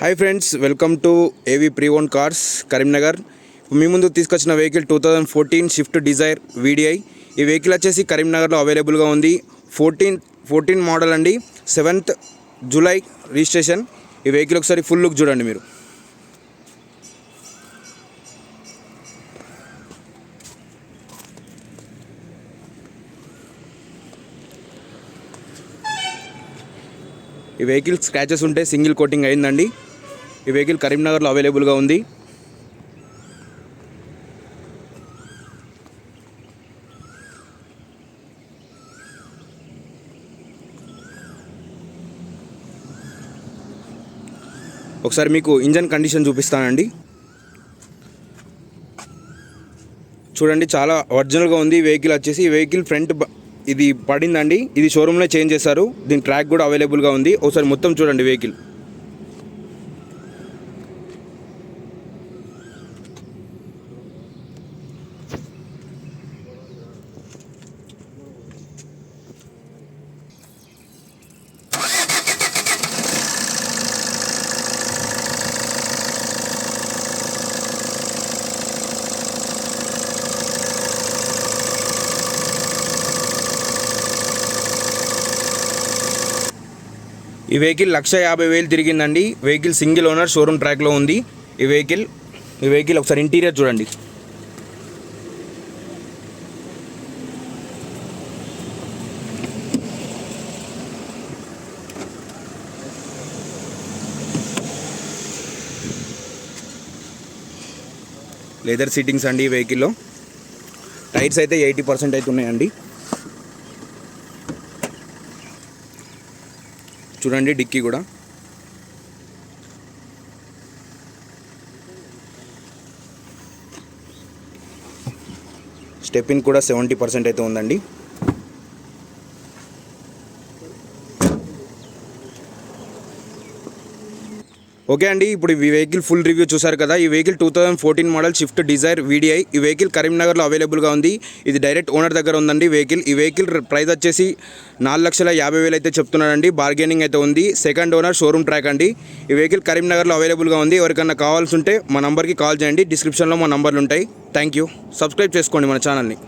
Hi friends, welcome to ఏవి pre own cars Karimnagar. మీ ముందు తీసుకొచ్చిన వెహికల్ 2014 షిఫ్ట్ డిజైర్ వీడిఐ. ఈ వెహికల్ వచ్చేసి కరీంనగర్లో అవైలబుల్గా ఉంది. 14 మోడల్ అండి. 7th July registration. ఈ వెహికల్ ఒకసారి ఫుల్ లుక్ చూడండి మీరు. ఈ వెహికల్ స్క్రాచెస్ ఉంటే సింగిల్ కోటింగ్ అయిందండి. ఈ వెహికల్ కరీంనగర్లో అవైలబుల్గా ఉంది. ఒకసారి మీకు ఇంజన్ కండిషన్ చూపిస్తానండి. చూడండి, చాలా ఒరిజినల్గా ఉంది. ఈ వెహికల్ వచ్చేసి ఈ వెహికల్ ఫ్రంట్ ఇది పడిందండి. ఇది షోరూంలో చేంజ్ చేశారు. దీని ట్రాక్ కూడా అవైలబుల్గా ఉంది. ఒకసారి మొత్తం చూడండి వెహికల్. ఈ వెహికల్ 1,50,000 తిరిగిందండి. వెహికల్ సింగిల్ ఓనర్, షోరూమ్ ట్రాక్లో ఉంది. ఈ వెహికల్ ఒకసారి ఇంటీరియర్ చూడండి. లెదర్ సీటింగ్స్ అండి. ఈ వెహికల్లో టైర్స్ అయితే 80% అయితే ఉన్నాయండి. చూడండి, డిక్కీ కూడా స్టెప్పిన్ కూడా 70% అయితే ఉందండి. ఓకే అండి, ఇప్పుడు ఈ వెహికల్ ఫుల్ రివ్యూ చూసారు కదా. ఈ vehicle 2014 model Swift Dzire VDI. ఈ వెహికల్ కరీంనగర్లో అవైలబుల్గా ఉంది. ఇది డైరెక్ట్ ఓనర్ దగ్గర ఉందండి. ఈ వెహికల్ ప్రైస్ వచ్చేసి 4,50,000 అయితే చెప్తున్నాడండి. బార్గెనింగ్ అయితే ఉంది. సెకండ్ ఓనర్, షోరూమ్ ట్రాక్ అండి. ఈ వెహికల్ కరీంనగర్లో అవైలబుల్గా ఉంది. ఎవరికన్నా కావాల్సి ఉంటే మా నంబర్కి కాల్ చేయండి. డిస్క్రిప్షన్లో మా నంబర్లు ఉంటాయి. Thank you. సబ్స్క్రైబ్ చేసుకోండి మన ఛానల్ని.